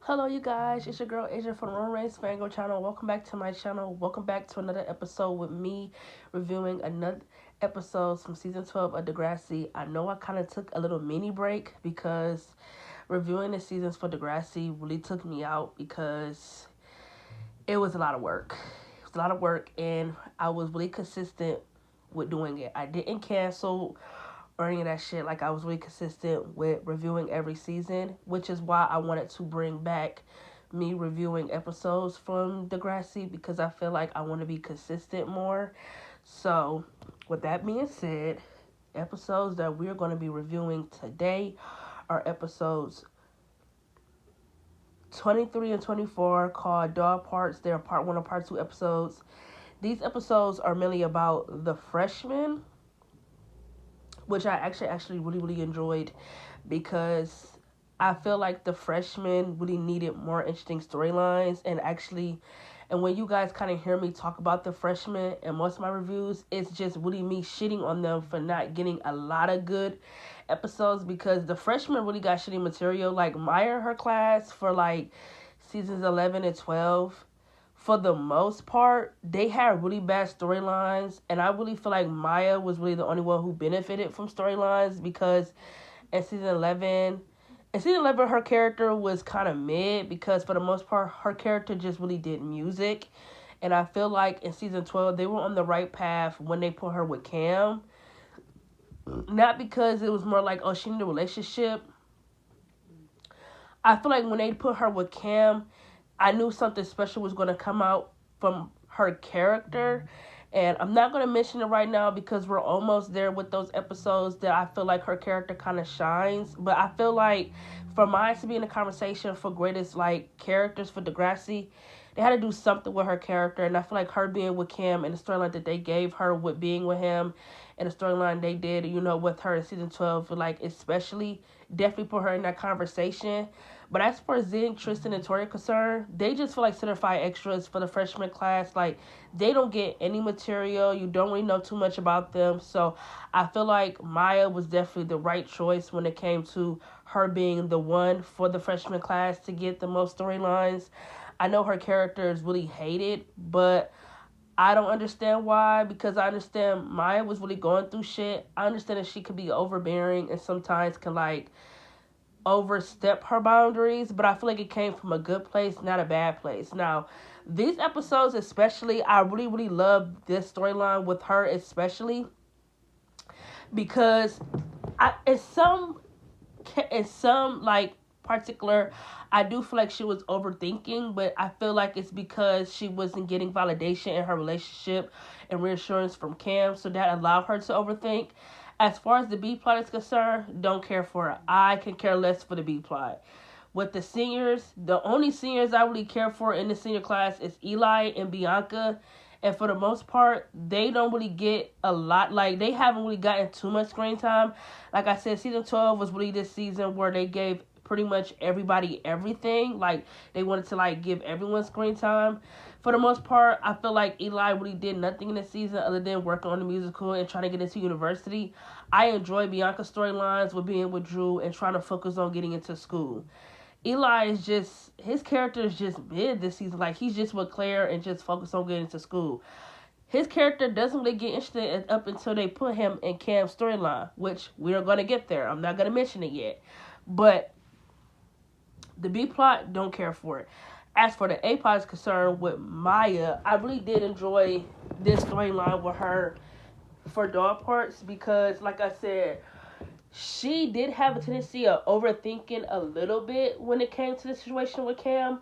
Hello, you guys. It's your girl Asia from Run Race Fango channel. Welcome back to my channel. Welcome back to another episode with me reviewing another episode from season 12 of Degrassi. I know I kind of took a little mini break because reviewing the seasons for Degrassi really took me out because it was a lot of work. It was a lot of work, and I was really consistent with doing it. I didn't cancel or any of that shit. Like, I was really consistent with reviewing every season, which is why I wanted to bring back me reviewing episodes from Degrassi because I feel like I want to be consistent more. So, with that being said, episodes that we're going to be reviewing today are episodes 23 and 24 called Dog Parts. They're part 1 and part 2 episodes. These episodes are mainly about the freshmen, which I actually really enjoyed because I feel like the freshmen really needed more interesting storylines and when you guys kind of hear me talk about the freshmen in most of my reviews, it's just really me shitting on them for not getting a lot of good episodes because the freshmen really got shitty material. Like Maya and her class for like seasons 11 and 12, for the most part, they had really bad storylines, and I really feel like Maya was really the only one who benefited from storylines because in season 11, her character was kind of mid because for the most part, her character just really did music, and I feel like in season 12 they were on the right path when they put her with Cam, not because it was more like oh she needed a relationship. I feel like when they put her with Cam, I knew something special was going to come out from her character. And I'm not going to mention it right now because we're almost there with those episodes that I feel like her character kind of shines. But I feel like for mine to be in the conversation for greatest like characters for Degrassi, they had to do something with her character. And I feel like her being with Cam and the storyline that they gave her with being with him and the storyline they did, with her in season 12, like especially definitely put her in that conversation. But as far as Zig, Tristan, and Tori are concerned, they just feel like certified extras for the freshman class. Like, they don't get any material. You don't really know too much about them. So, I feel like Maya was definitely the right choice when it came to her being the one for the freshman class to get the most storylines. I know her character is really hated, but I don't understand why because I understand Maya was really going through shit. I understand that she could be overbearing and sometimes can, like, overstep her boundaries, but I feel like it came from a good place, not a bad place. Now, these episodes especially, I really love this storyline with her especially because in some like particular, I do feel like she was overthinking, but I feel like it's because she wasn't getting validation in her relationship and reassurance from Cam, so that allowed her to overthink. As far as the B plot is concerned, don't care for it. I can care less for the B plot. With the seniors, the only seniors I really care for in the senior class is Eli and Bianca. And for the most part, they don't really get a lot. Like, they haven't really gotten too much screen time. Like I said, season 12 was really this season where they gave pretty much everybody everything. Like, they wanted to, like, give everyone screen time. For the most part, I feel like Eli really did nothing in the season other than working on the musical and trying to get into university. I enjoy Bianca's storylines with being with Drew and trying to focus on getting into school. Eli is just, his character is just mid this season. Like, he's just with Claire and just focused on getting to school. His character doesn't really get interested up until they put him in Cam's storyline, which we are going to get there. I'm not going to mention it yet. But the B plot, don't care for it. As for the A plot is concerned with Maya, I really did enjoy this storyline with her for Dog Parts because, like I said, she did have a tendency of overthinking a little bit when it came to the situation with Cam,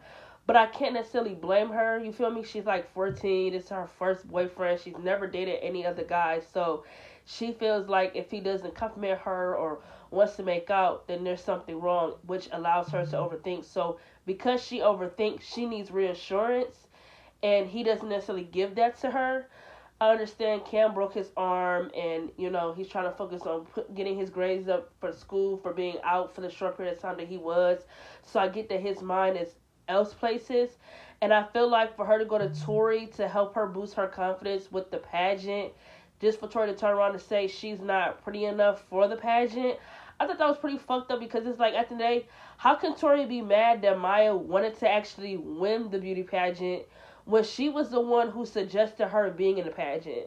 but I can't necessarily blame her. You feel me? She's like 14. It's her first boyfriend. She's never dated any other guy, so she feels like if he doesn't compliment her or wants to make out, then there's something wrong, which allows her to overthink. So because she overthinks, she needs reassurance, and he doesn't necessarily give that to her. I understand Cam broke his arm and, he's trying to focus on getting his grades up for school for being out for the short period of time that he was. So I get that his mind is else places. And I feel like for her to go to Tori to help her boost her confidence with the pageant, just for Tori to turn around and say she's not pretty enough for the pageant, I thought that was pretty fucked up because it's like at the end of the day, how can Tori be mad that Maya wanted to actually win the beauty pageant when she was the one who suggested her being in the pageant?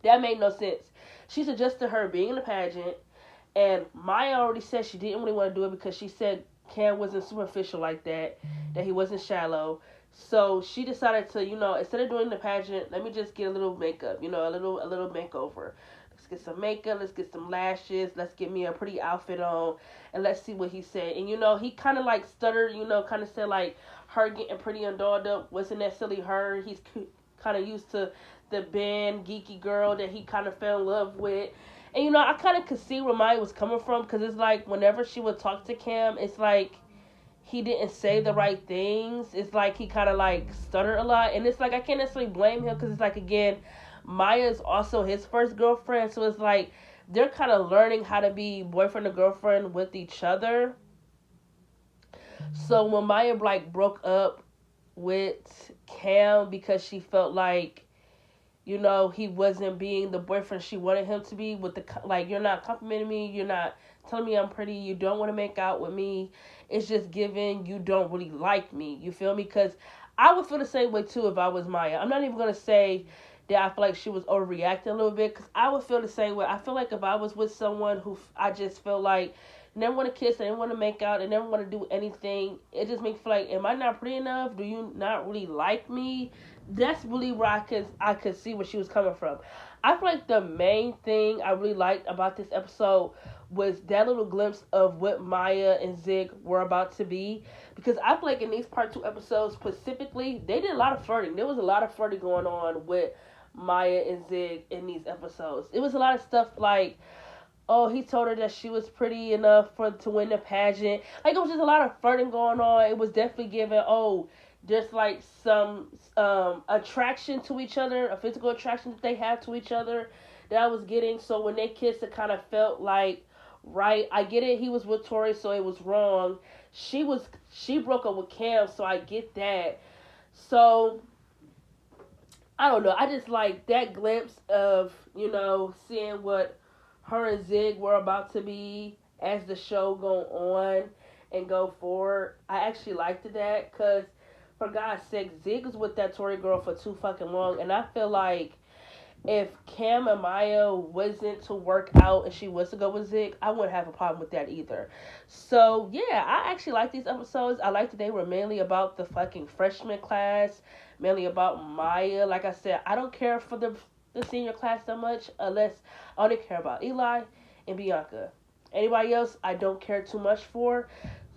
That made no sense. She suggested her being in the pageant, and Maya already said she didn't really want to do it because she said Cam wasn't superficial like that he wasn't shallow. So she decided to, instead of doing the pageant, let me just get a little makeup, a little makeover. Let's get some makeup, let's get some lashes, let's get me a pretty outfit on, and let's see what he said. And he kind of like stuttered, kind of said like her getting pretty and dolled up wasn't necessarily her. He's kind of used to the band geeky girl that he kind of fell in love with. And I kind of could see where Maya was coming from because it's like whenever she would talk to Cam, it's like he didn't say the right things. It's like he kind of like stuttered a lot, and it's like I can't necessarily blame him because it's like again, Maya is also his first girlfriend, so it's like they're kind of learning how to be boyfriend and girlfriend with each other. So when Maya like broke up with Cam because she felt like he wasn't being the boyfriend she wanted him to be with the, like, you're not complimenting me, you're not telling me I'm pretty, you don't want to make out with me, it's just given you don't really like me, you feel me? Because I would feel the same way too if I was Maya. I'm not even going to say that I feel like she was overreacting a little bit because I would feel the same way. I feel like if I was with someone who I just feel like never want to kiss, I didn't want to make out, I never want to do anything, it just makes me feel like, am I not pretty enough? Do you not really like me? That's really where I could see where she was coming from. I feel like the main thing I really liked about this episode was that little glimpse of what Maya and Zig were about to be. Because I feel like in these part 2 episodes specifically, they did a lot of flirting. There was a lot of flirting going on with Maya and Zig in these episodes. It was a lot of stuff like, oh, he told her that she was pretty enough to win the pageant. Like, it was just a lot of flirting going on. It was definitely given, there's like some attraction to each other, a physical attraction that they have to each other that I was getting. So when they kissed, it kind of felt like right. I get it. He was with Tori, so it was wrong. She broke up with Cam, so I get that. So I don't know. I just like that glimpse of seeing what her and Zig were about to be as the show go on and go forward. I actually liked that because, for God's sake, Zig was with that Tory girl for too fucking long, and I feel like if Cam and Maya wasn't to work out and she was to go with Zig, I wouldn't have a problem with that either. So yeah, I actually like these episodes. I like that they were mainly about the fucking freshman class, mainly about Maya. Like I said, I don't care for the senior class that much unless I only care about Eli and Bianca. Anybody else, I don't care too much for.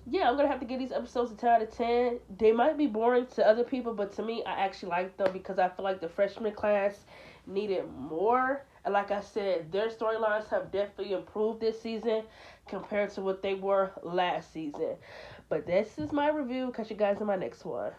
Yeah, I'm going to have to give these episodes a 10 out of 10. They might be boring to other people, but to me, I actually like them because I feel like the freshman class needed more. And like I said, their storylines have definitely improved this season compared to what they were last season. But this is my review. Catch you guys in my next one.